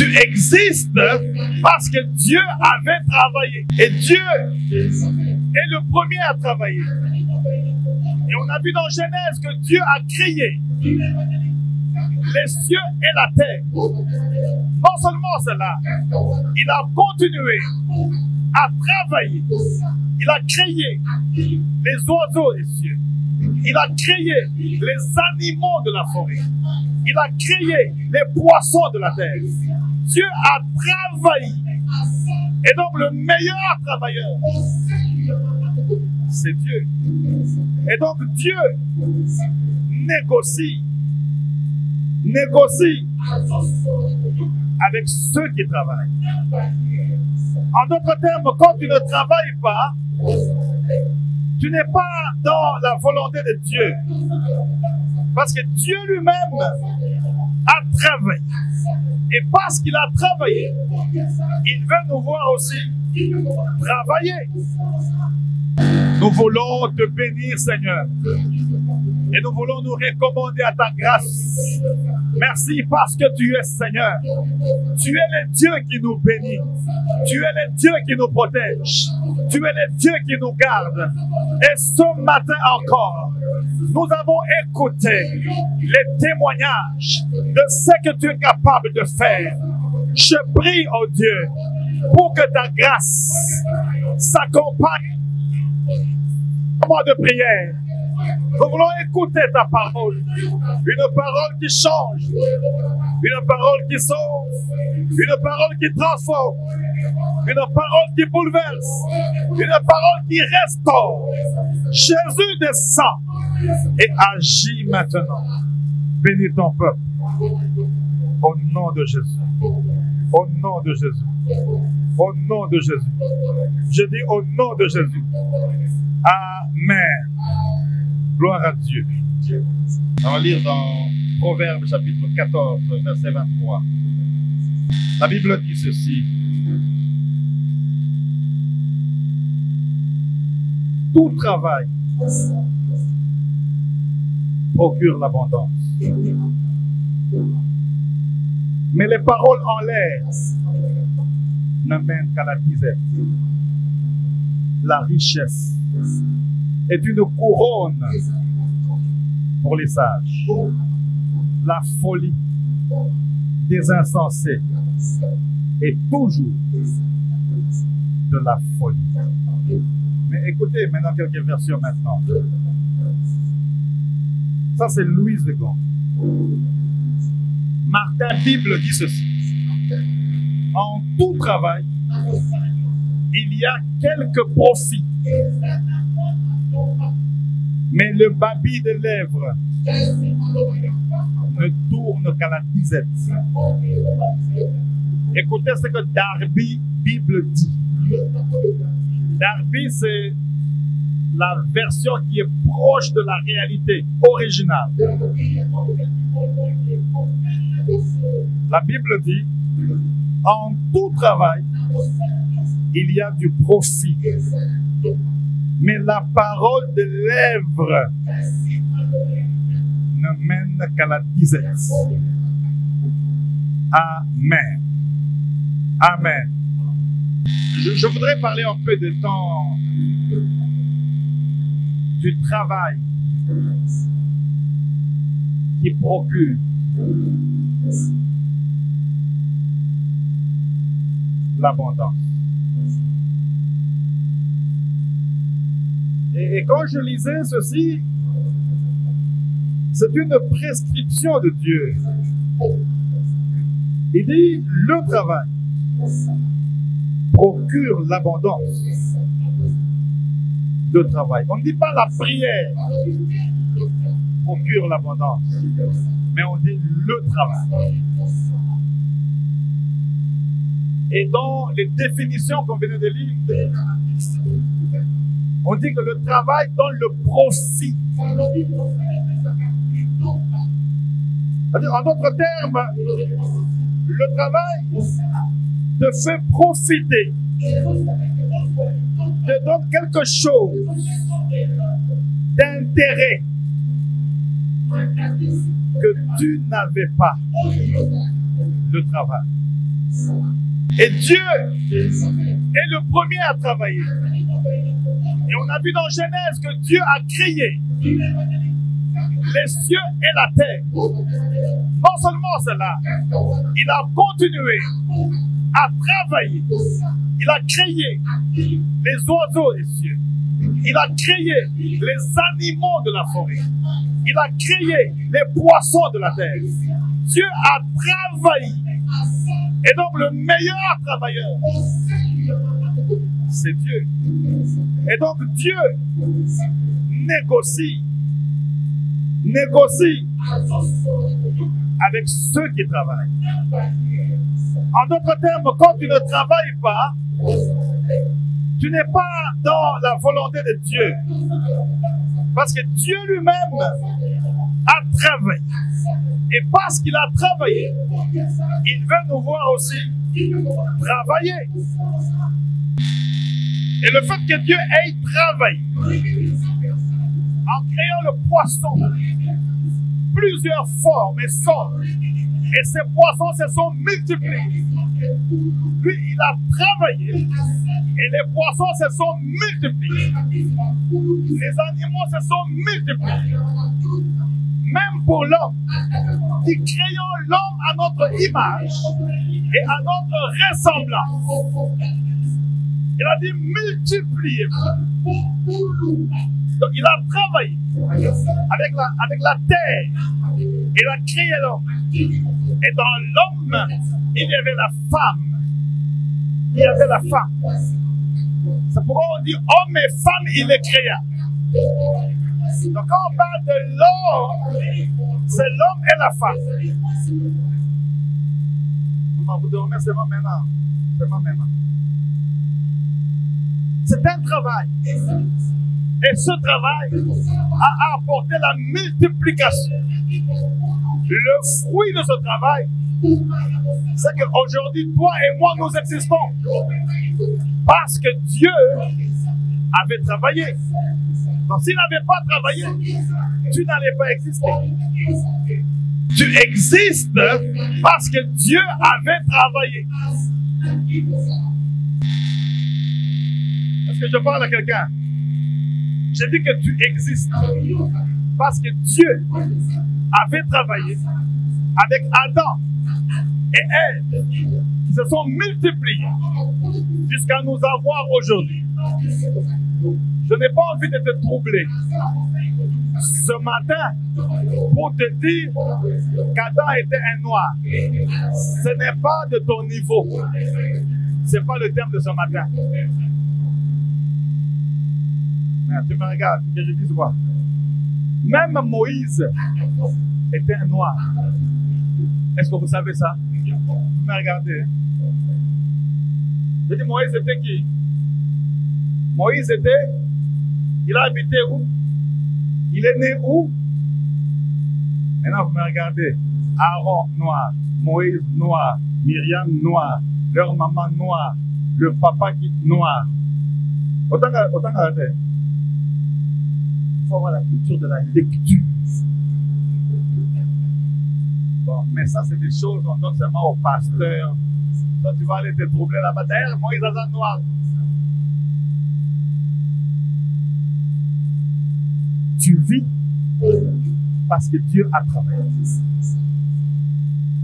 Tu existes parce que Dieu avait travaillé. Et Dieu est le premier à travailler. Et on a vu dans Genèse que Dieu a créé les cieux et la terre. Non seulement cela, il a continué à travailler. Il a créé les oiseaux des cieux. Il a créé les animaux de la forêt. Il a créé les poissons de la terre. Dieu a travaillé. Et donc le meilleur travailleur, c'est Dieu. Et donc Dieu négocie avec ceux qui travaillent. En d'autres termes, quand tu ne travailles pas, tu n'es pas dans la volonté de Dieu. Parce que Dieu lui-même a travaillé. Et parce qu'il a travaillé, il veut nous voir aussi travailler. Nous voulons te bénir, Seigneur. Et nous voulons nous recommander à ta grâce. Merci parce que tu es Seigneur. Tu es le Dieu qui nous bénit. Tu es le Dieu qui nous protège. Tu es le Dieu qui nous garde. Et ce matin encore, nous avons écouté les témoignages de ce que tu es capable de faire. Je prie, oh Dieu, pour que ta grâce s'accompagne de prière. Nous voulons écouter ta parole. Une parole qui change. Une parole qui sauve. Une parole qui transforme. Une parole qui bouleverse. Une parole qui restaure. Jésus descend et agit maintenant. Bénis ton peuple. Au nom de Jésus. Au nom de Jésus. Au nom de Jésus. Je dis au nom de Jésus. Amen. Gloire à Dieu. On va lire dans Proverbes chapitre 14, verset 23. La Bible dit ceci. Tout travail procure l'abondance. Mais les paroles en l'air ne mènent qu'à la disette. La richesse est une couronne pour les sages. La folie des insensés est toujours de la folie. Mais écoutez maintenant quelques versions maintenant. Ça c'est Louise de Gand. Martin Bible dit ceci. En tout travail, il y a quelques profits. Mais le babil des lèvres ne tourne qu'à la disette. Écoutez ce que Darby Bible dit. Darby, c'est la version qui est proche de la réalité originale. La Bible dit, en tout travail, il y a du profit. Mais la parole des lèvres ne mène qu'à la disette. Amen. Amen. Je voudrais parler un peu de temps du travail qui procure l'abondance. Et quand je lisais ceci, c'est une prescription de Dieu. Il dit, le travail procure l'abondance de travail. On ne dit pas la prière procure l'abondance, mais on dit le travail. Et dans les définitions qu'on venait de lire, on dit que le travail donne le profit. En d'autres termes, le travail te fait profiter, te donne quelque chose d'intérêt que tu n'avais pas. Le travail. Et Dieu est le premier à travailler. Et on a vu dans Genèse que Dieu a créé les cieux et la terre. Non seulement cela, il a continué à travailler. Il a créé les oiseaux des cieux. Il a créé les animaux de la forêt. Il a créé les poissons de la terre. Dieu a travaillé. Et donc le meilleur travailleur, c'est Dieu. Et donc Dieu négocie avec ceux qui travaillent. En d'autres termes, quand tu ne travailles pas, tu n'es pas dans la volonté de Dieu. Parce que Dieu lui-même a travaillé. Et parce qu'il a travaillé, il veut nous voir aussi travailler. Et le fait que Dieu ait travaillé en créant le poisson, plusieurs formes et sortes, et ces poissons se sont multipliés. Lui, il a travaillé et les poissons se sont multipliés. Les animaux se sont multipliés. Même pour l'homme, qui créons l'homme à notre image et à notre ressemblance. Il a dit multipliez-vous. Donc il a travaillé avec la terre. Il a créé l'homme. Et dans l'homme, il y avait la femme. Il y avait la femme. C'est pourquoi on dit homme et femme, il les créa. Donc quand on parle de l'homme, c'est l'homme et la femme. Vous dormez seulement maintenant. Seulement maintenant. C'est un travail. Et ce travail a apporté la multiplication. Le fruit de ce travail, c'est qu'aujourd'hui, toi et moi, nous existons. Parce que Dieu avait travaillé. Donc s'il n'avait pas travaillé, tu n'allais pas exister. Tu existes parce que Dieu avait travaillé. Est-ce que je parle à quelqu'un? Je dis que tu existes parce que Dieu avait travaillé avec Adam et Ève qui se sont multipliés jusqu'à nous avoir aujourd'hui. Je n'ai pas envie de te troubler ce matin pour te dire qu'Adam était un noir. Ce n'est pas de ton niveau. Ce n'est pas le thème de ce matin. Tu me regardes, que je dise quoi? Même Moïse était un noir. Est-ce que vous savez ça? Vous me regardez. Je dis Moïse était qui? Moïse était, il a habité où? Il est né où? Maintenant vous me regardez. Aaron noir, Moïse noir, Myriam noir, leur maman noire, le papa qui noir. Autant qu'arrêter. Il faut avoir la culture de la lecture. Bon, mais ça, c'est des choses qu'on donne seulement au pasteur. Toi, tu vas aller te troubler là-bas. D'ailleurs, Moïse a un noir. Tu vis parce que Dieu a travaillé.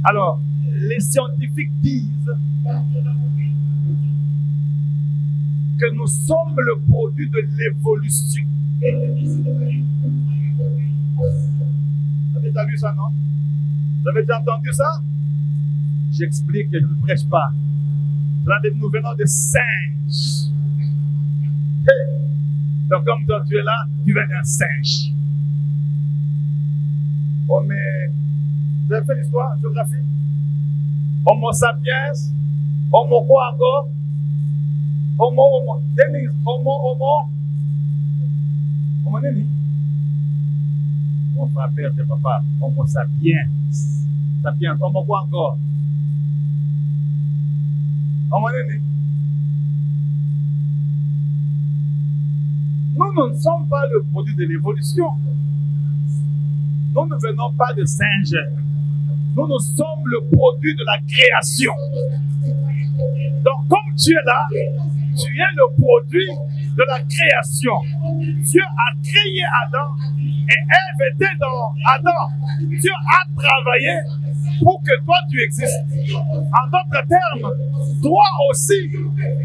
Alors, les scientifiques disent que nous sommes le produit de l'évolution. Vous avez déjà vu ça, non? Vous avez déjà entendu ça? J'explique que je ne prêche pas. Nous venons de singes. Hey. Donc comme toi tu es là, tu viens d'un singe. Oh mais, vous avez fait l'histoire, géographie? Homo sapiens, homo quoi encore? Homo, Denise, homo nini? Mon frère, père, c'est papa, homo sapiens. Sapiens, homo quoi encore? Homo nini? Nous ne sommes pas le produit de l'évolution. Nous ne venons pas de singes. Nous sommes le produit de la création. Tu es là, tu es le produit de la création. Dieu a créé Adam et Ève était dans Adam. Dieu a travaillé pour que toi tu existes. En d'autres termes, toi aussi,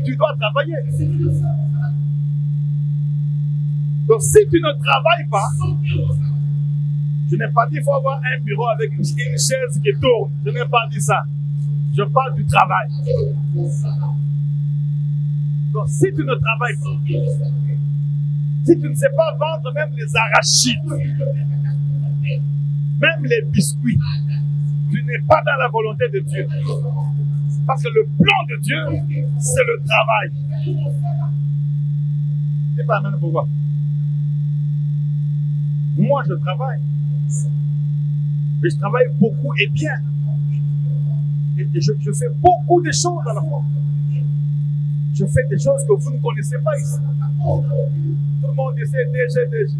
tu dois travailler. Donc si tu ne travailles pas, je n'ai pas dit qu'il faut avoir un bureau avec une chaise qui tourne. Je n'ai pas dit ça. Je parle du travail. Donc si tu ne travailles pas, si tu ne sais pas vendre même les arachides, même les biscuits, tu n'es pas dans la volonté de Dieu. Parce que le plan de Dieu, c'est le travail. C'est pas même pourquoi. Moi, je travaille. Mais je travaille beaucoup et bien. Et je fais beaucoup de choses à la fois. Je fais des choses que vous ne connaissez pas ici. Tout le monde essaie DG.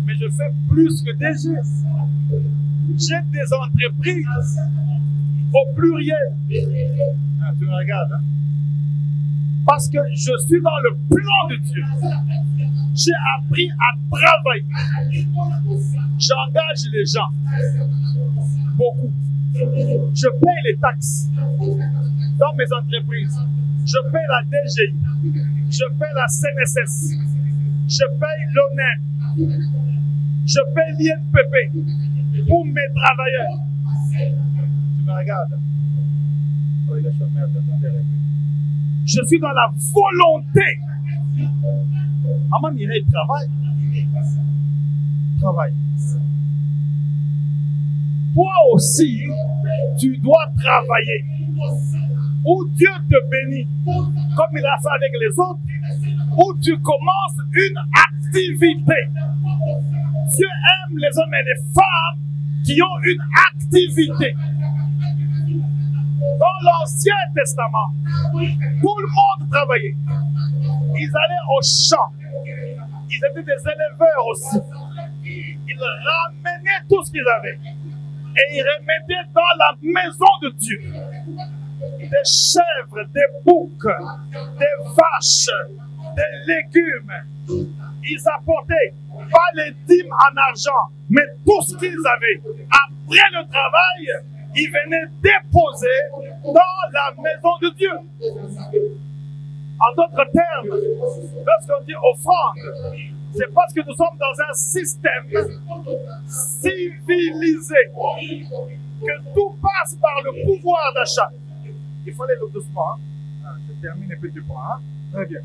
Mais je fais plus que DG. J'ai des entreprises au pluriel. Ah, tu me regardes, hein? Parce que je suis dans le plan de Dieu. J'ai appris à travailler. J'engage les gens. Beaucoup. Je paye les taxes dans mes entreprises. Je paye la DGI. Je paye la CNSS. Je paye l'ONEM. Je paye l'INPP pour mes travailleurs. Tu me regardes? Oh, il est chômeur, je suis dans la volonté. Maman Mireille travaille. Travaille. Toi aussi, tu dois travailler. Ou Dieu te bénit, comme il a fait avec les autres, ou tu commences une activité. Dieu aime les hommes et les femmes qui ont une activité. Dans l'Ancien Testament, tout le monde travaillait. Ils allaient au champ. Ils étaient des éleveurs aussi. Ils ramenaient tout ce qu'ils avaient. Et ils remettaient dans la maison de Dieu. Des chèvres, des boucs, des vaches, des légumes. Ils apportaient pas les dîmes en argent, mais tout ce qu'ils avaient. Après le travail, ils venaient déposer dans la maison de Dieu. En d'autres termes, lorsqu'on dit offrande, c'est parce que nous sommes dans un système civilisé, que tout passe par le pouvoir d'achat. Il faut aller doucement. Hein? Ah, je termine un peu du point. Hein? Très bien.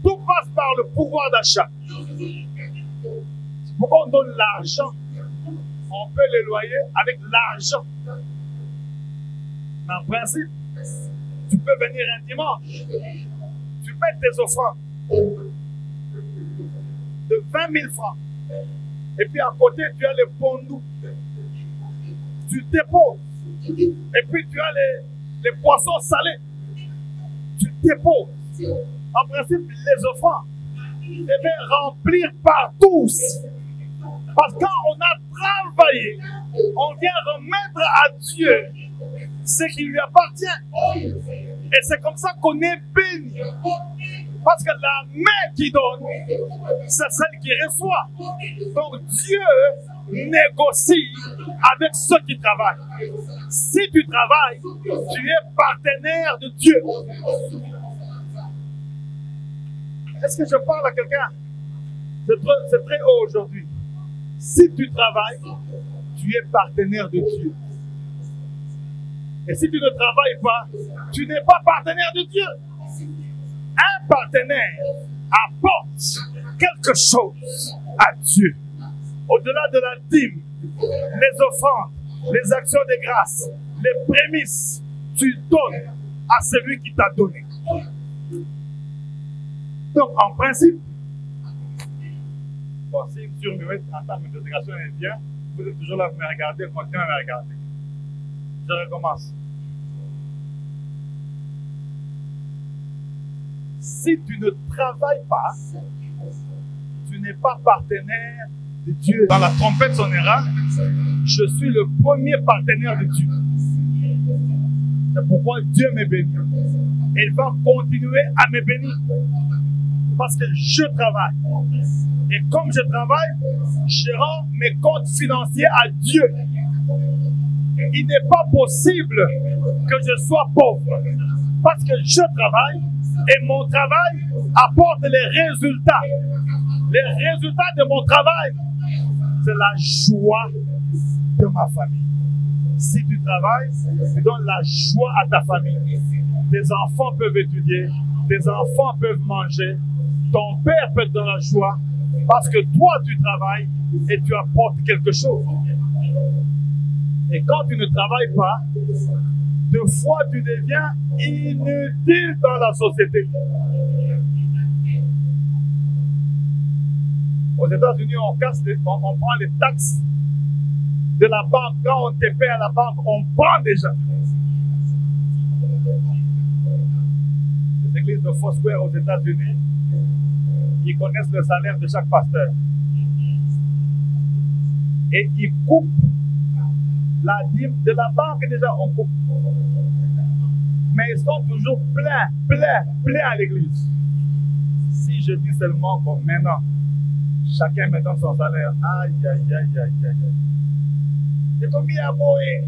Tout passe par le pouvoir d'achat. C'est pourquoi on donne l'argent. On peut le loyer avec l'argent. Mais en principe, tu peux venir un dimanche. Tu mets tes offrandes de 20 000 francs. Et puis à côté, tu as les pondous. Tu déposes. Et puis tu as les poissons salés. Tu déposes. En principe, les offrandes devaient remplir par tous. Parce que quand on a travaillé, on vient remettre à Dieu ce qui lui appartient. Et c'est comme ça qu'on est béni. Parce que la main qui donne, c'est celle qui reçoit. Donc Dieu négocie avec ceux qui travaillent. Si tu travailles, tu es partenaire de Dieu. Est-ce que je parle à quelqu'un? C'est très haut aujourd'hui. Si tu travailles, tu es partenaire de Dieu. Et si tu ne travailles pas, tu n'es pas partenaire de Dieu. Un partenaire apporte quelque chose à Dieu. Au-delà de la dîme, les offrandes, les actions de grâce, les prémices, tu donnes à celui qui t'a donné. Donc, en principe, bon, si M. Muet entend mes déclarations indiennes, vous êtes toujours là, vous me regardez, continuez à me regarder. Je recommence. Si tu ne travailles pas, tu n'es pas partenaire de Dieu. Dans la trompette sonnera, je suis le premier partenaire de Dieu. C'est pourquoi Dieu me bénit. Et il va continuer à me bénir. Parce que je travaille. Et comme je travaille, je rends mes comptes financiers à Dieu. Il n'est pas possible que je sois pauvre. Parce que je travaille et mon travail apporte les résultats. Les résultats de mon travail, c'est la joie de ma famille. Si tu travailles, tu donnes la joie à ta famille. Tes enfants peuvent étudier, tes enfants peuvent manger, ton père peut te donner la joie parce que toi tu travailles et tu apportes quelque chose. Et quand tu ne travailles pas, deux fois tu deviens inutile dans la société. Aux États-Unis, on prend les taxes de la banque. Quand on te paie à la banque, on prend déjà. Les églises de Foursquare aux États-Unis, ils connaissent le salaire de chaque pasteur. Et ils coupent la dîme de la banque, déjà on coupe. Mais ils sont toujours pleins à l'église. Si je dis seulement bon, maintenant, chacun me donne son salaire. Aïe. Et combien à boy?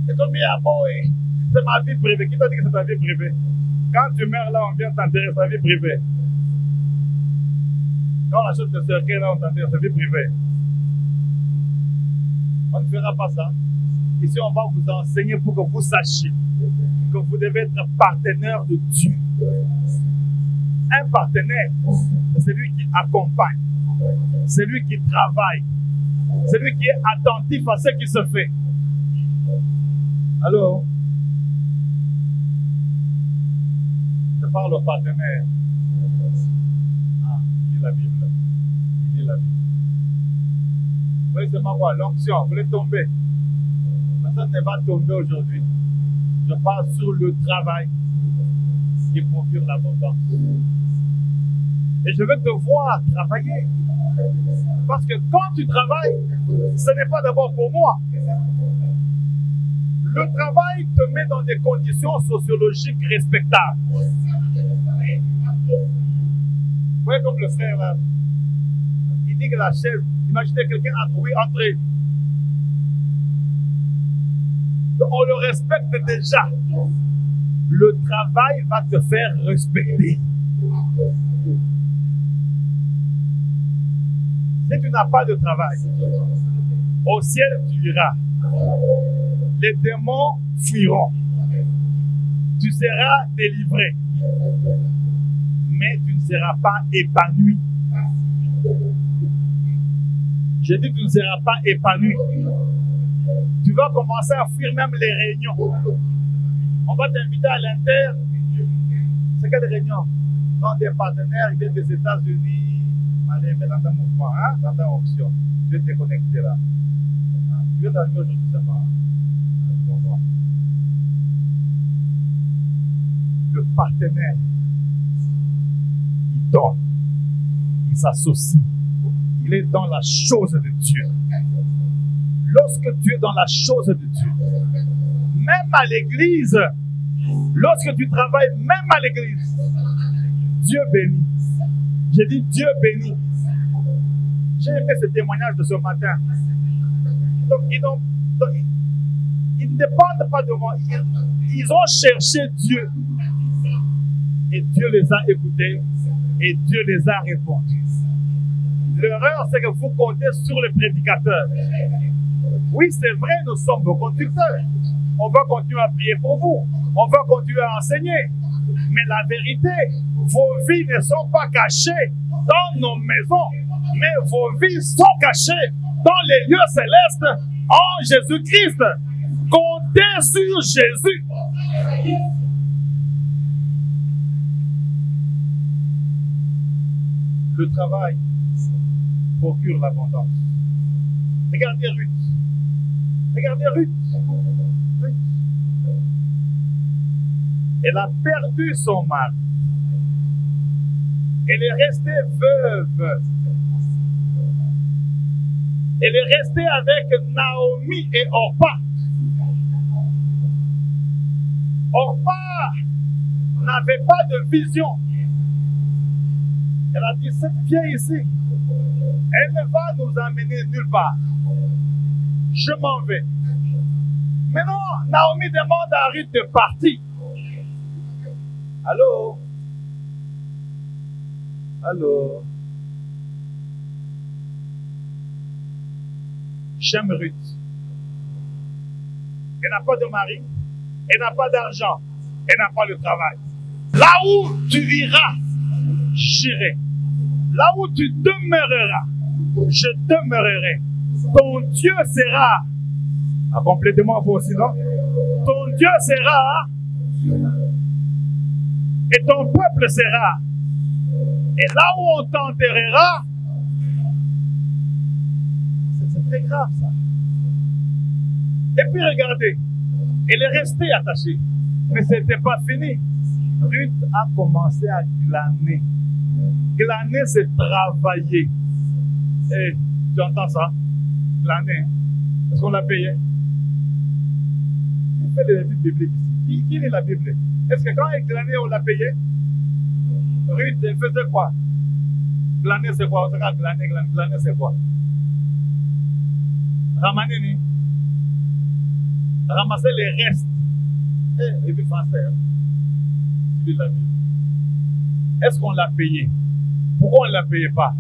C'est ma vie privée. Qui t'a dit que c'est ta vie privée? Quand tu meurs là, on vient t'enterrer, sa vie privée. Quand on achète le cercueil là, on t'enterre, sa vie privée. On ne fera pas ça. Ici, on va vous enseigner pour que vous sachiez que vous devez être partenaire de Dieu. Un partenaire, c'est celui qui accompagne, celui qui travaille, celui qui est attentif à ce qui se fait. Alors, je parle au partenaire. Ah, il lit la Bible. Il lit la Bible. Vous voyez seulement quoi? L'onction, vous voulez tomber. Personne ne va tomber aujourd'hui. Je parle sur le travail qui procure l'abondance. Et je veux te voir travailler. Parce que quand tu travailles, ce n'est pas d'abord pour moi. Le travail te met dans des conditions sociologiques respectables. Vous voyez comme le frère là, il dit que la chaise, imaginez quelqu'un entrer. On le respecte déjà. Le travail va te faire respecter. Si tu n'as pas de travail, au ciel tu iras. Les démons fuiront. Tu seras délivré. Mais tu ne seras pas épanoui. Je dis que tu ne seras pas épanoui. Tu vas commencer à fuir même les réunions. On va t'inviter à l'Inter. C'est quelle réunion? Non, des partenaires, ils viennent des États-Unis. Allez, mais dans un mouvement, hein, dans ta option. Tu vais te connecter là. Hein? Tu viens d'arriver aujourd'hui seulement. Hein? Le partenaire, il donne, il s'associe, il est dans la chose de Dieu. Lorsque tu es dans la chose de Dieu, même à l'église, lorsque tu travailles, même à l'église, Dieu bénit. J'ai dit Dieu bénit. J'ai aimé ce témoignage de ce matin. Donc, ils ne dépendent pas de moi. Ils ont cherché Dieu. Et Dieu les a écoutés. Et Dieu les a répondus. L'erreur, c'est que vous comptez sur les prédicateurs. Oui, c'est vrai, nous sommes vos conducteurs. On va continuer à prier pour vous. On va continuer à enseigner. Mais la vérité, vos vies ne sont pas cachées dans nos maisons, mais vos vies sont cachées dans les lieux célestes en Jésus-Christ. Comptez sur Jésus. Le travail procure l'abondance. Regardez Ruth. Regardez Ruth. Elle a perdu son mari. Elle est restée veuve. Elle est restée avec Naomi et Orpa. n'avait pas de vision. Elle a dit, cette vieille ici, elle ne va nous amener nulle part. Je m'en vais. Maintenant, Naomi demande à Ruth de partir. Allô? Allô? J'aime Ruth. Elle n'a pas de mari, elle n'a pas d'argent, elle n'a pas de travail. Là où tu iras, j'irai. Là où tu demeureras, je demeurerai. Ton Dieu sera, complètement vous aussi, non? Ton Dieu sera, et ton peuple sera. Et là où on t'enterrera, c'est très grave ça. Et puis regardez, elle est restée attachée, mais ce n'était pas fini. Ruth a commencé à glaner. Glaner, c'est travailler. Et tu entends ça? Glaner. Est-ce qu'on l'a payé? Qui fait les études bibliques ici? Qui lit la Bible? Est-ce que quand elle glanait, on l'a payé? Ruth, elle faisait quoi? Glaner, c'est quoi? Glaner, c'est quoi? Ramanini. Ramasser les restes. Et puis français, hein? Tu lis la Bible. Est-ce qu'on l'a payé? Pourquoi on ne l'a payé pas?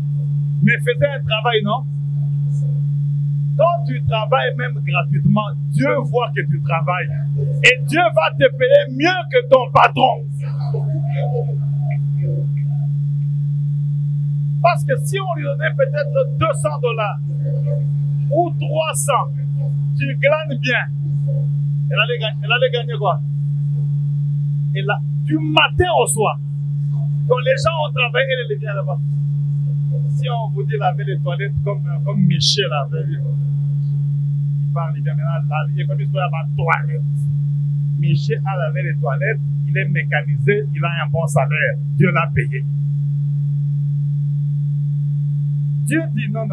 Mais faisait un travail, non? Quand tu travailles même gratuitement, Dieu voit que tu travailles. Et Dieu va te payer mieux que ton patron. Parce que si on lui donnait peut-être $200 ou 300, tu glanes bien. Elle allait gagner quoi? Et là, du matin au soir, quand les gens ont travaillé, elle vient là-bas. Si on vous dit laver les toilettes comme Michel avait dit, il parle bien maintenant, il est comme il soit à toilette. Michel a lavé les toilettes, il est mécanisé, il a un bon salaire. Dieu l'a payé. Dieu dit non.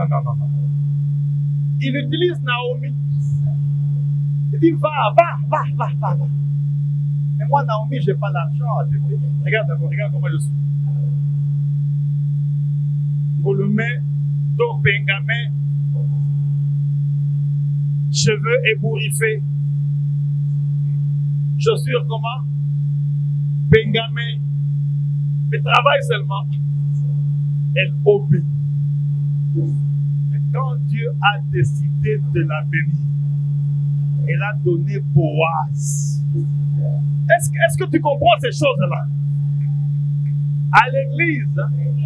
Il utilise Naomi. Il dit va. Mais moi, Naomi, je n'ai pas l'argent à te payer. Regarde comment je suis. Volume, dos bengamin, cheveux ébouriffés, chaussures comment? Bengamin, mais travaille seulement. Elle obéit. Mais quand Dieu a décidé de la bénir, elle a donné Boaz. Est-ce que tu comprends ces choses-là? À l'église,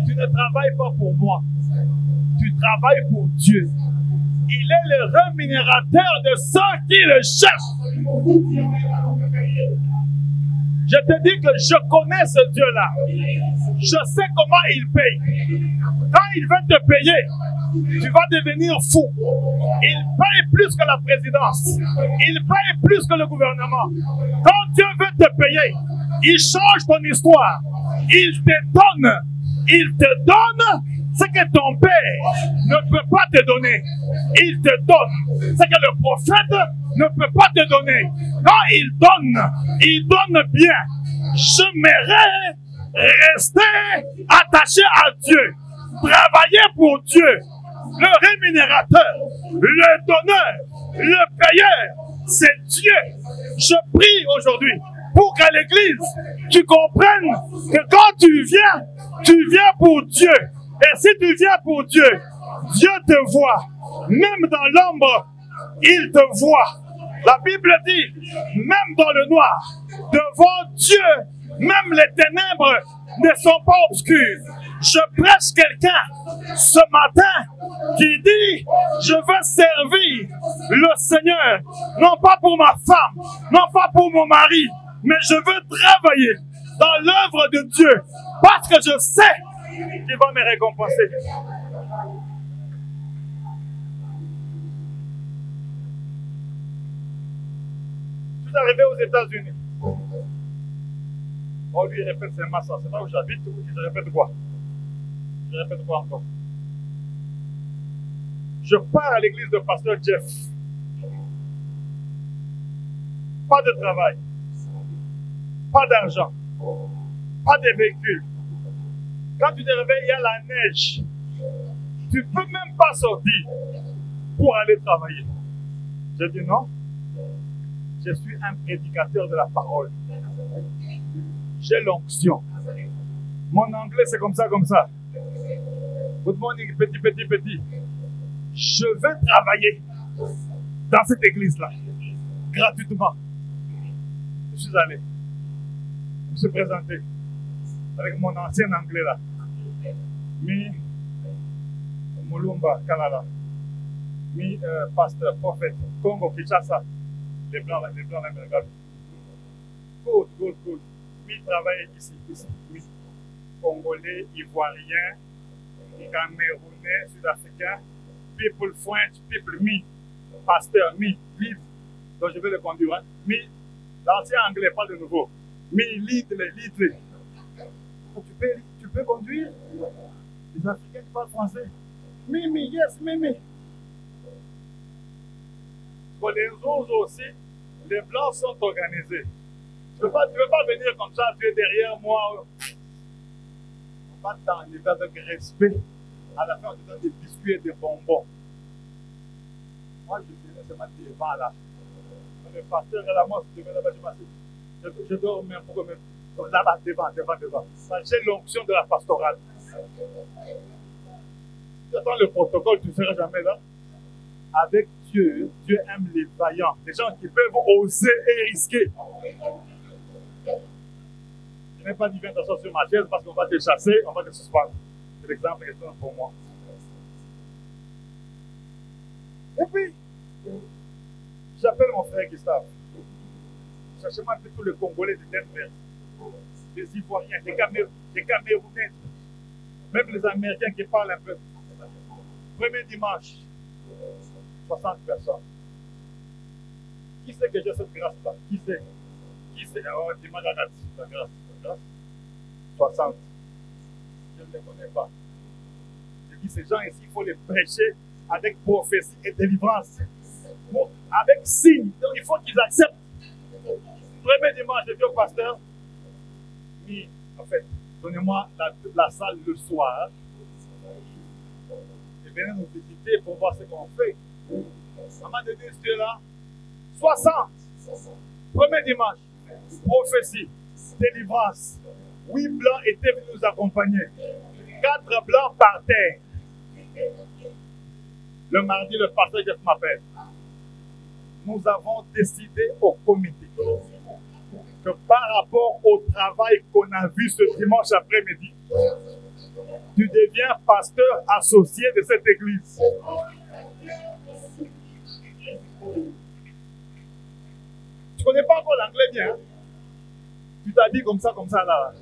tu ne travailles pas pour moi. Tu travailles pour Dieu. Il est le rémunérateur de ceux qui le cherchent. Je te dis que je connais ce Dieu-là. Je sais comment il paye. Quand il veut te payer, tu vas devenir fou. Il paye plus que la présidence. Il paye plus que le gouvernement. Quand Dieu veut te payer, il change ton histoire. Il te donne ce que ton père ne peut pas te donner. Il te donne ce que le prophète ne peut pas te donner. Quand il donne bien. J'aimerais rester attaché à Dieu, travailler pour Dieu, le rémunérateur, le donneur, le payeur, c'est Dieu. Je prie aujourd'hui pour qu'à l'église, tu comprennes que quand tu viens pour Dieu. Et si tu viens pour Dieu, Dieu te voit. Même dans l'ombre, il te voit. La Bible dit, même dans le noir, devant Dieu, même les ténèbres ne sont pas obscures. Je prêche quelqu'un ce matin qui dit, je veux servir le Seigneur, non pas pour ma femme, non pas pour mon mari, mais je veux travailler dans l'œuvre de Dieu parce que je sais qu'il va me récompenser. Je suis arrivé aux États-Unis. On lui répète, c'est Massa, c'est là où j'habite, je répète quoi? Je répète quoi encore? Je pars à l'église de pasteur Jeff. Pas de travail. Pas d'argent. pas de véhicule. Quand tu te réveilles, il y a la neige. Tu ne peux même pas sortir pour aller travailler. J'ai dit non. Je suis un prédicateur de la parole. J'ai l'onction. Mon anglais, c'est comme ça, comme ça. Good morning, petit, petit, petit. Je veux travailler dans cette église-là, gratuitement. Je suis allé. Je me suis présenté avec mon ancien anglais là. Mi Mulumba, Canada. Mi pasteur, prophète, Congo, Kinshasa. Les blancs là, me regardent. Good, good, good. Mi travaille ici. Mi Congolais, Ivoirien, Camerounais, Sud-Africain, people French, people me, pasteur, me, lead. Donc je vais le conduire. Hein. Me, l'ancien anglais, pas de nouveau. Me, lead. Tu peux conduire? Les Africains qui parlent français. Me, yes, me. Pour les autres aussi, les blancs sont organisés. Tu ne veux pas venir comme ça, tu es derrière moi. On va t'enlever avec respect. À la fin, on te donne des biscuits et des bonbons. Moi, je venais seulement devant là. Le pasteur est là, moi, je devais là-bas, je dors même pour même. Là-bas, devant. J'ai l'onction de la pastorale. Si tu attends le protocole, tu ne seras jamais là. Avec Dieu, Dieu aime les vaillants, les gens qui peuvent oser et risquer. Je n'ai pas dit viens t'asseoir sur ma chaise parce qu'on va te chasser, on va te suspendre. C'est l'exemple qui est pour moi. Et puis, j'appelle mon frère Gustave. Cherchez-moi un peu tous les Congolais de Denver, les Ivoiriens, les Camerounais, même les Américains qui parlent un peu. Premier dimanche, 60 personnes. Qui sait que j'ai cette grâce-là? Qui sait? Oh, dis-moi la grâce. 60. Je ne les connais pas. Je dis, ces gens ici, il faut les prêcher avec prophétie et délivrance. Bon, avec signe. Donc, il faut qu'ils acceptent. Premier dimanche, je dis au pasteur, mais, en fait, donnez-moi la salle le soir. Et venez nous visiter pour voir ce qu'on fait. À un moment donné, tu es là. 60. Premier dimanche. Prophétie. Délivrance. 8 blancs étaient venus nous accompagner. 4 blancs par terre. Le mardi, le pasteur Jeff m'appelle. Nous avons décidé au comité que par rapport au travail qu'on a vu ce dimanche après-midi, tu deviens pasteur associé de cette église. Tu ne connais pas encore l'anglais bien. Hein? Tu t'habilles comme ça là.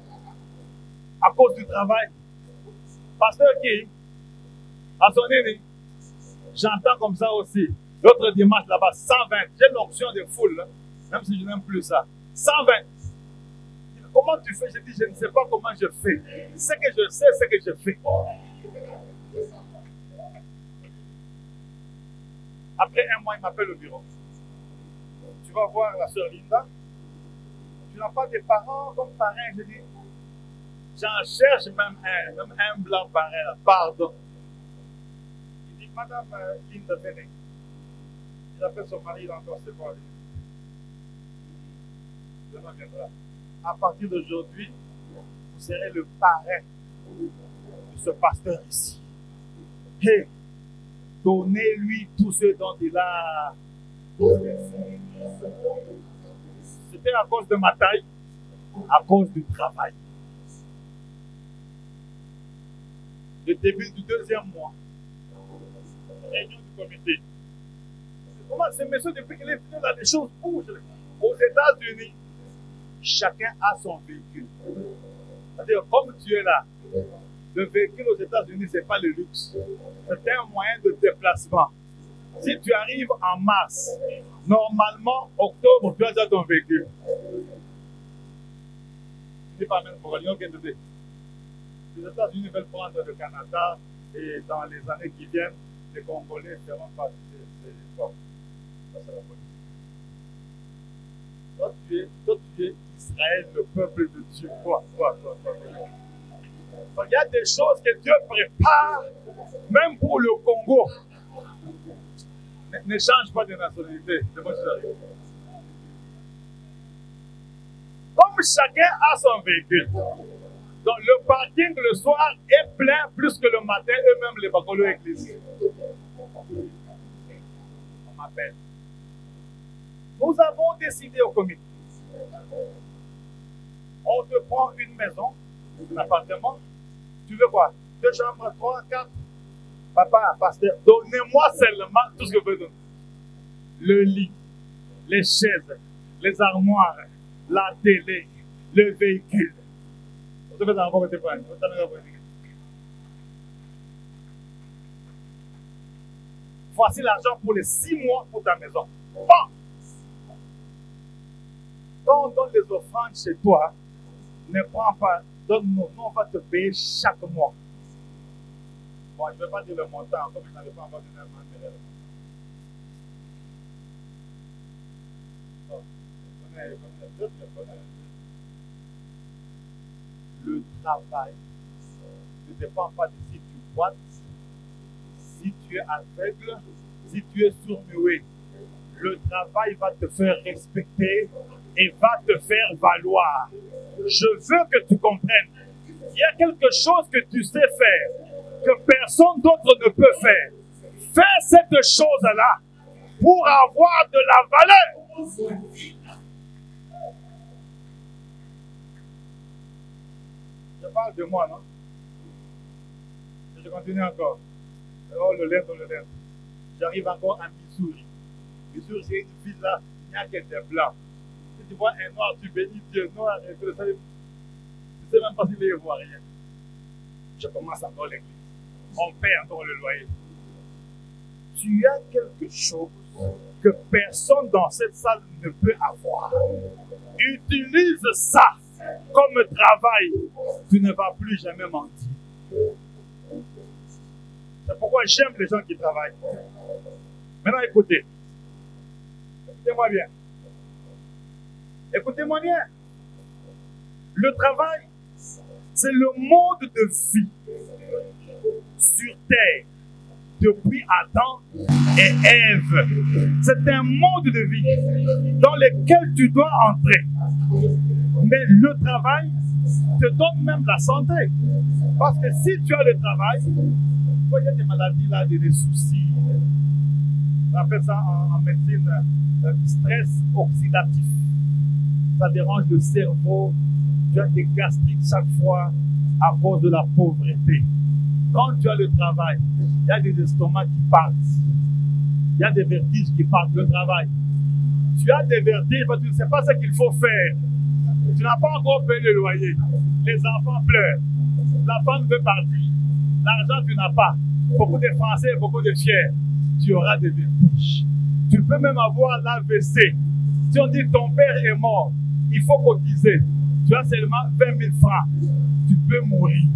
À cause du travail. Pasteur qui, à son aîné, j'entends comme ça aussi. L'autre dimanche là-bas, 120. J'ai l'option de foule, hein, même si je n'aime plus ça. 120. Comment tu fais? Je dis, je ne sais pas comment je fais. Ce que je sais, c'est que je fais. Après un mois, il m'appelle au bureau. Tu vas voir la sœur Linda. Tu n'as pas de parents comme parrain. Je dis, j'en cherche même un blanc parrain. Pardon. Il dit, Madame Linda, venez. Il appelle son mari, il a encore ses voix. Demain viendra. À partir d'aujourd'hui, vous serez le parrain de ce pasteur ici. Et donnez-lui tout ce dont il a. C'était à cause de ma taille, à cause du travail. Le début du 2e mois, réunion du comité. Comment ce monsieur, depuis qu'il est venu là, les choses bougent. Aux États-Unis, chacun a son véhicule. C'est-à-dire, comme tu es là, le véhicule aux États-Unis, ce n'est pas le luxe. C'est un moyen de déplacement. Si tu arrives en mars, normalement, octobre, tu as déjà ton véhicule. Tu n'es pas même pour rien. Les États-Unis veulent prendre le Canada et dans les années qui viennent, les Congolais feront partie de ces efforts. Ça, c'est la politique. Toi, tu es ici. Israël, le peuple de Dieu. Quoi. Donc, il y a des choses que Dieu prépare, même pour le Congo. Ne change pas de nationalité. C'est moi qui j'arrive. Comme chacun a son véhicule, donc le parking le soir est plein plus que le matin, eux-mêmes les bacolos église. On m'appelle. Nous avons décidé au comité. On te prend une maison, un appartement. Tu veux quoi? 2 chambres, 3, 4. Papa, pasteur, donnez-moi seulement tout ce que vous voulez donner. Le lit, les chaises, les armoires, la télé, le véhicule. Voici l'argent pour les 6 mois pour ta maison. Bon. Quand on donne les offrandes chez toi, ne prends pas, donne-nous, nous on va te payer chaque mois. Bon, je ne vais pas dire le montant, comme je n'avais pas encore donné un montant. Le travail ne dépend pas de si tu boites, si tu es aveugle, si tu es sourd-muet. Le travail va te faire respecter et va te faire valoir. Je veux que tu comprennes. Il y a quelque chose que tu sais faire, que personne d'autre ne peut faire. Fais cette chose-là pour avoir de la valeur. Je parle de moi, non? Je continue encore. Oh, le lait. J'arrive encore à Missouri. Missouri, c'est une ville là, il n'y a que des blancs. Si tu vois un noir, tu bénis Dieu noir, et que tu ne sais même pas s'il est ivoirien. Je commence encore l'église. On paie encore le loyer. Tu as quelque chose que personne dans cette salle ne peut avoir. Utilise ça comme travail. Tu ne vas plus jamais mentir. C'est pourquoi j'aime les gens qui travaillent. Maintenant, écoutez. Écoutez-moi bien. Écoutez-moi bien. Le travail, c'est le mode de vie sur terre depuis Adam et Ève. C'est un mode de vie dans lequel tu dois entrer. Mais le travail te donne même la santé. Parce que si tu as le travail, il y a des maladies là, des soucis. On appelle ça en médecine stress oxydatif. Ça dérange le cerveau. Tu as des gastrites chaque fois à cause de la pauvreté. Quand tu as le travail, il y a des estomacs qui partent. Il y a des vertiges qui partent, le travail. Tu as des vertiges parce que tu ne sais pas ce qu'il faut faire. Tu n'as pas encore payé le loyer. Les enfants pleurent. La femme veut partir. L'argent, tu n'as pas. Beaucoup de Français, beaucoup de fiers. Tu auras des vertiges. Tu peux même avoir l'AVC. Si on dit ton père est mort, il faut cotiser. Tu as seulement 20 000 francs. Tu peux mourir.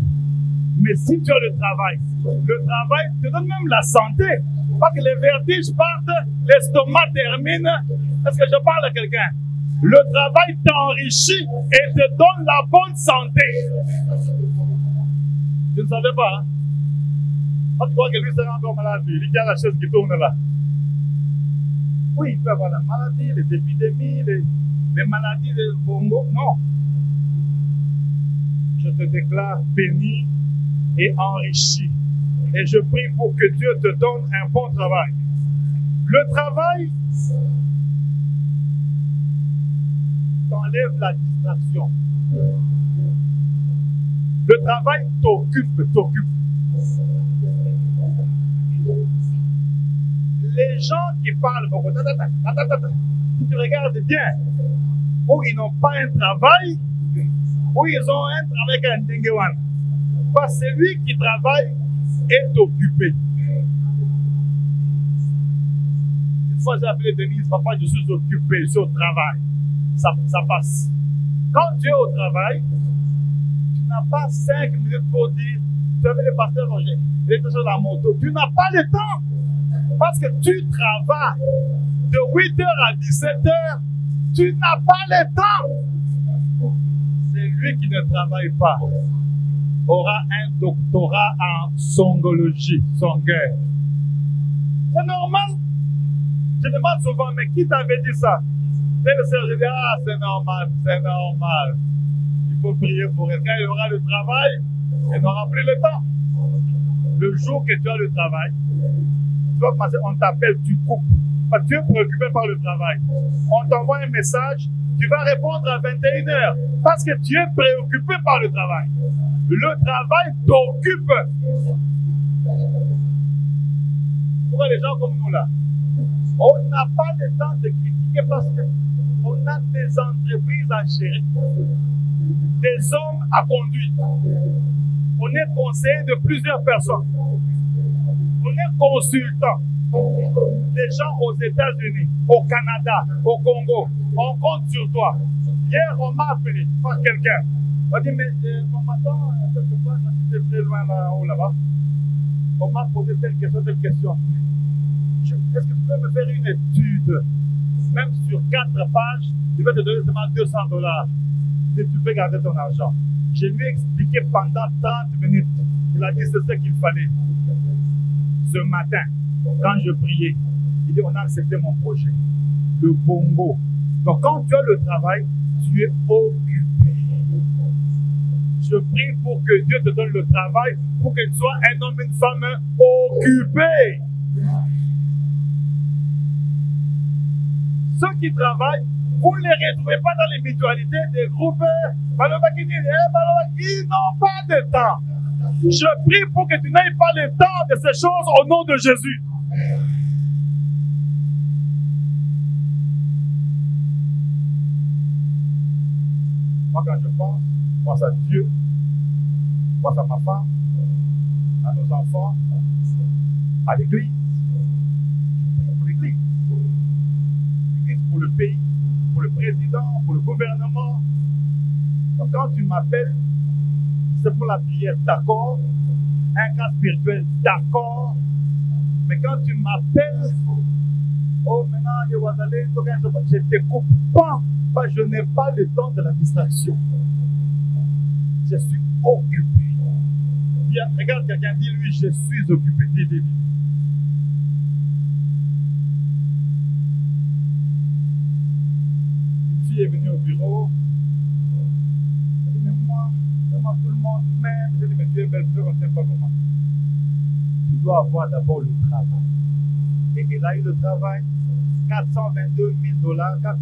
Mais si tu as le travail te donne même la santé. Parce que les vertiges partent, l'estomac termine. Est-ce que je parle à quelqu'un? Le travail t'enrichit et te donne la bonne santé. Tu ne savais pas, hein? Quand tu crois que lui sera encore malade, il y a la chaise qui tourne là. Oui, il peut avoir la maladie, les épidémies, les maladies de Congo. Non. Je te déclare béni et enrichi. Et je prie pour que Dieu te donne un bon travail. Le travail t'enlève la distraction. Le travail t'occupe. Les gens qui parlent beaucoup, si tu regardes bien, où ils n'ont pas un travail, où ils ont un travail avec un dinguewan. Parce que celui qui travaille est occupé. Une fois j'ai appelé Denise, papa, je suis occupé, je suis au travail. Ça passe. Quand tu es au travail, tu n'as pas 5 minutes pour dire, tu avais le pasteur Roger, il était sur la moto. Tu n'as pas le temps. Parce que tu travailles de 8h à 17h, tu n'as pas le temps. Celui qui ne travaille pas aura un doctorat en songologie, songueur. C'est normal. Je demande souvent, mais qui t'avait dit ça? Je dis, ah, c'est normal, c'est normal. Il faut prier pour elle. Quand il aura le travail, elle n'aura plus le temps. Le jour que tu as le travail, tu vas commencer, on t'appelle, tu coupes. Parce que tu es préoccupé par le travail. On t'envoie un message, tu vas répondre à 21h parce que tu es préoccupé par le travail. Le travail t'occupe. Pourquoi les gens comme nous là? On n'a pas le temps de critiquer parce qu'on a des entreprises à gérer, des hommes à conduire. On est conseiller de plusieurs personnes. On est consultant. Des gens aux États-Unis, au Canada, au Congo, on compte sur toi. Hier, on m'a appelé par quelqu'un. On m'a dit, mais on m'attend quelque part, j'étais très loin là-haut, là-bas. On m'a posé telle question, telle question. Est-ce que tu peux me faire une étude, même sur 4 pages, je vais te donner seulement $200 si tu peux garder ton argent. Je lui ai expliqué pendant 30 minutes. Il a dit c'est ce qu'il fallait. Ce matin, quand je priais, il dit on a accepté mon projet. Le bongo. Donc quand tu as le travail, tu es occupé. Je prie pour que Dieu te donne le travail, pour que tu sois un homme, une femme occupé. Ceux qui travaillent, vous ne les retrouvez pas dans les mutualités des groupes. Ils n'ont pas de temps. Je prie pour que tu n'aies pas le temps de ces choses au nom de Jésus. Moi, quand je pense à Dieu, je pense à ma femme, à nos enfants, à l'église. Je prie pour l'église. L'église pour le pays, pour le président, pour le gouvernement. Donc quand tu m'appelles, c'est pour la prière, d'accord. Un cas spirituel, d'accord. Mais quand tu m'appelles, oh maintenant, je ne t'écoute pas. Je n'ai pas le temps de la distraction. Je suis occupé. Bien, regarde quelqu'un, dis-lui, je suis occupé. Dis. Une fille est venue au bureau. Elle dit, mais moi, tout le monde m'aime. Je dis, mais tu es belle, on ne t'aime pas comment. Tu dois avoir d'abord le travail. Et elle a eu le travail. 422 000 $, 4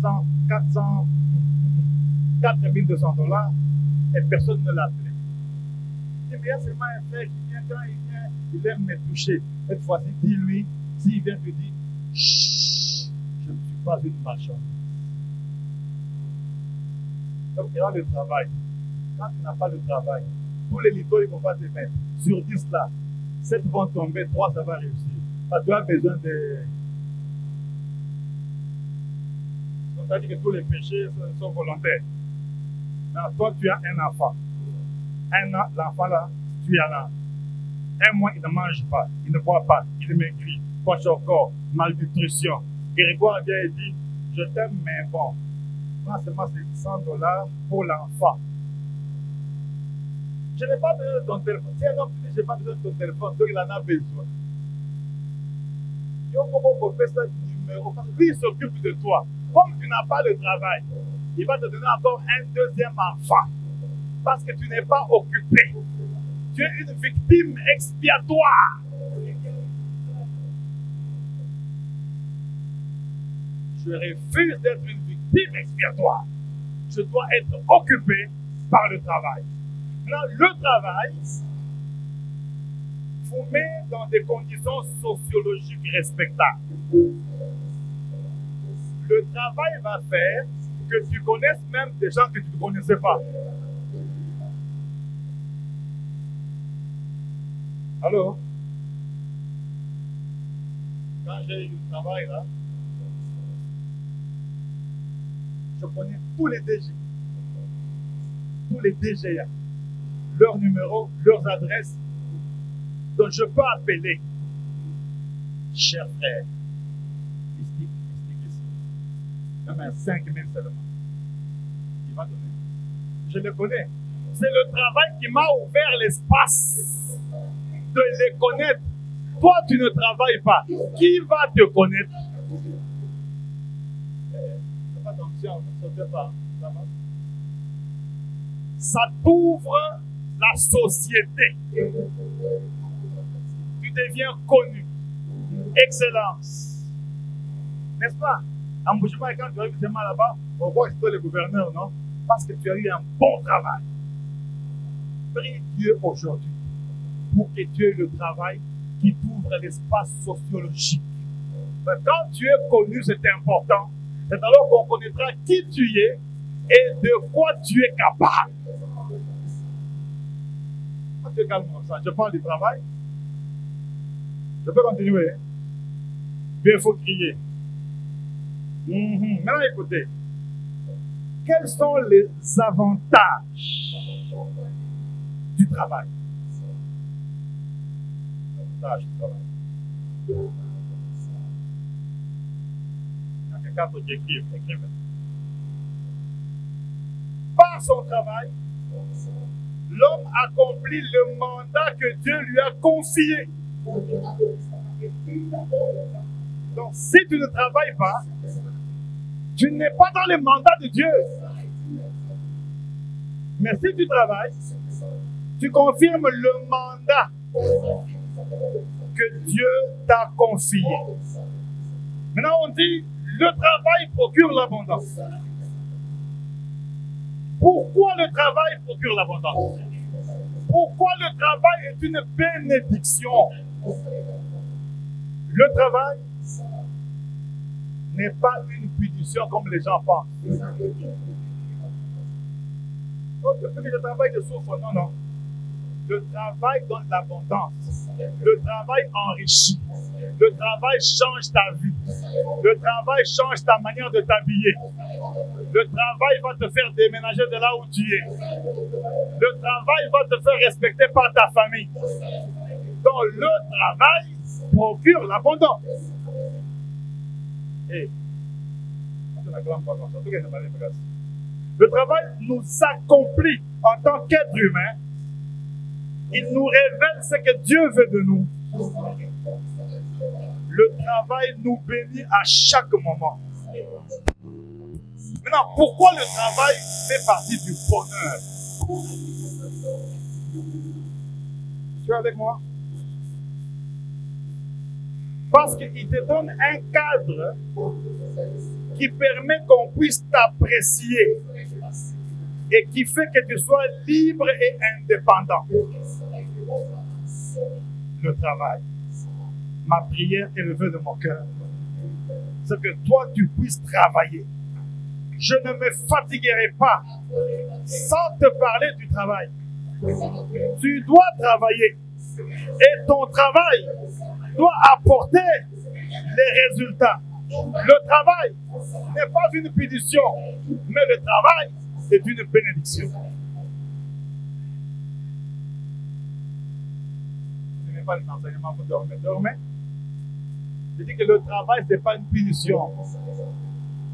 200 $, et personne ne l'a appelé. Il y a seulement un frère qui vient, quand il vient, il aime me toucher. Cette fois-ci, dis-lui, s'il vient te dire, chut, je ne suis pas une marchandise. Donc, il y a le travail. Quand tu n'as pas le travail, tous les litos, ils ne vont pas te mettre. Sur 10 là, 7 vont tomber, 3 ça va réussir. Parce que tu as besoin de. On t'a dit que tous les péchés sont volontaires. Non, toi, tu as un enfant. L'enfant là, tu as là. Un mois, il ne mange pas, il ne boit pas, il maigrit, poche au corps, malnutrition. Grégoire vient et dit, je t'aime, mais bon, moi seulement c'est $100 pour l'enfant. Je n'ai pas besoin de ton téléphone. Si un homme dit, je n'ai pas besoin de ton téléphone, donc il en a besoin. Il faut faire ce numéro. Lui, il s'occupe de toi. Comme tu n'as pas le travail, il va te donner encore un deuxième enfant. Parce que tu n'es pas occupé. Tu es une victime expiatoire. Je refuse d'être une victime expiatoire. Je dois être occupé par le travail. Maintenant, le travail vous met dans des conditions sociologiques respectables. Le travail va faire que tu connaisses même des gens que tu ne connaissais pas. Alors, quand j'ai eu le travail là, je connais tous les DG, tous les DGA, leurs numéros, leurs adresses. Donc je peux appeler, cher frère, mystique ici, même à 5 000 seulement. Il va donner. Je le connais. C'est le travail qui m'a ouvert l'espace de les connaître. Toi, tu ne travailles pas. Qui va te connaître? Fais attention, ne sautez pas. Ça t'ouvre la société. Tu deviens connu. Excellence. N'est-ce pas? Embauchement, quand tu arrives seulement là-bas, on voit que c'est toi le gouverneur, non? Parce que tu as eu un bon travail. Prie Dieu aujourd'hui pour que tu aies le travail qui t'ouvre l'espace sociologique. Mais quand tu es connu, c'est important. C'est alors qu'on connaîtra qui tu es et de quoi tu es capable. Tu es calme comme ça. Je parle du travail. Je peux continuer. Bien, il faut crier. Maintenant, écoutez. Quels sont les avantages du travail? Avantages du travail. Il y a quelqu'un qui écrive. Par son travail, l'homme accomplit le mandat que Dieu lui a confié. Donc, si tu ne travailles pas, tu n'es pas dans le mandat de Dieu. Mais si tu travailles, tu confirmes le mandat que Dieu t'a confié. Maintenant, on dit, le travail procure l'abondance. Pourquoi le travail procure l'abondance? Pourquoi le travail est une bénédiction? Le travail n'est pas une punition comme les gens pensent. Donc, depuis que je travaille de souffre, non, non. Le travail donne l'abondance. Le travail enrichit. Le travail change ta vie. Le travail change ta manière de t'habiller. Le travail va te faire déménager de là où tu es. Le travail va te faire respecter par ta famille. Donc, le travail procure l'abondance. Et, le travail nous accomplit en tant qu'être humain. Il nous révèle ce que Dieu veut de nous. Le travail nous bénit à chaque moment. Maintenant, pourquoi le travail fait partie du bonheur? Tu es avec moi? Parce qu'il te donne un cadre qui permet qu'on puisse t'apprécier et qui fait que tu sois libre et indépendant. Le travail, ma prière et le vœu de mon cœur, c'est que toi tu puisses travailler. Je ne me fatiguerai pas sans te parler du travail. Tu dois travailler et ton travail doit apporter les résultats. Le travail n'est pas une punition, mais le travail c'est une bénédiction. Je n'aime pas les enseignements pour dormir. Dormez. Je dis que le travail c'est pas une punition.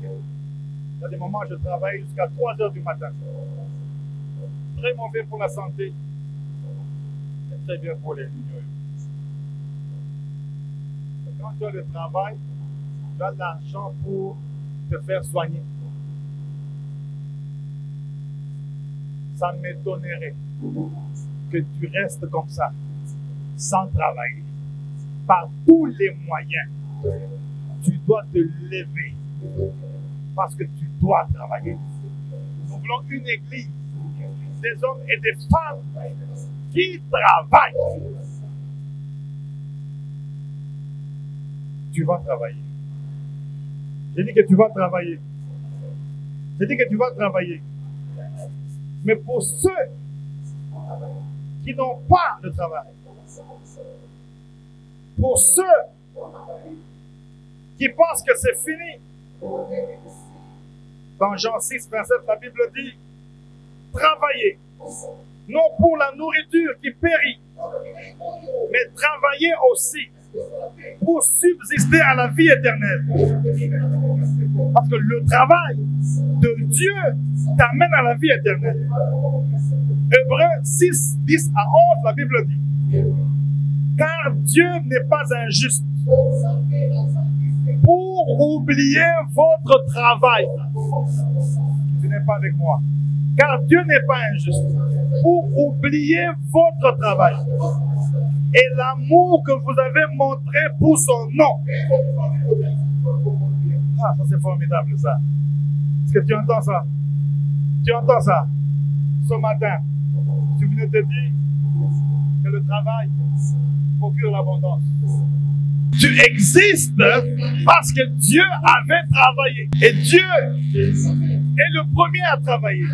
Il y a des moments où je travaille jusqu'à 3 heures du matin. Très mauvais pour la santé. C'est très bien pour les ligneux. Quand tu as le travail, tu as l'argent pour te faire soigner. Ça m'étonnerait que tu restes comme ça, sans travailler. Par tous les moyens, tu dois te lever parce que tu dois travailler. Nous voulons une église, des hommes et des femmes qui travaillent. Tu vas travailler. J'ai dit que tu vas travailler. J'ai dit que tu vas travailler. Mais pour ceux qui n'ont pas de travail, pour ceux qui pensent que c'est fini, dans Jean 6, verset, la Bible dit, travaillez, non pour la nourriture qui périt, mais travaillez aussi pour subsister à la vie éternelle. Parce que le travail de Dieu t'amène à la vie éternelle. Hébreux 6, 10 à 11, la Bible dit: car Dieu n'est pas injuste pour oublier votre travail. Tu n'es pas avec moi. Car Dieu n'est pas injuste pour oublier votre travail et l'amour que vous avez montré pour son nom. Ah, ça c'est formidable ça. Est-ce que tu entends ça? Tu entends ça? Ce matin, tu venais de te dire que le travail procure l'abondance. Tu existes parce que Dieu avait travaillé. Et Dieu est le premier à travailler.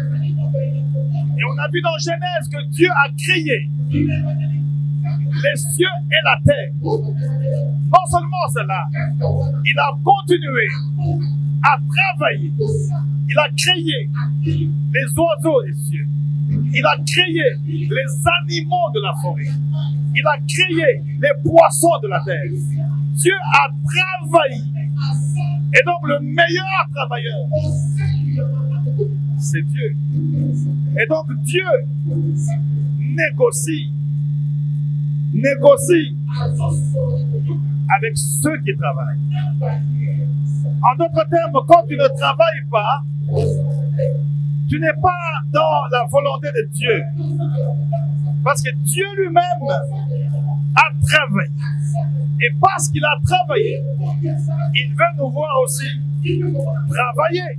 Et on a vu dans Genèse que Dieu a créé les cieux et la terre. Non seulement cela, il a continué à travailler. Il a créé les oiseaux des cieux. Il a créé les animaux de la forêt. Il a créé les poissons de la terre. Dieu a travaillé. Et donc le meilleur travailleur, c'est Dieu. Et donc Dieu négocie avec ceux qui travaillent. En d'autres termes, quand tu ne travailles pas, tu n'es pas dans la volonté de Dieu. Parce que Dieu lui-même a travaillé. Et parce qu'il a travaillé, il veut nous voir aussi travailler.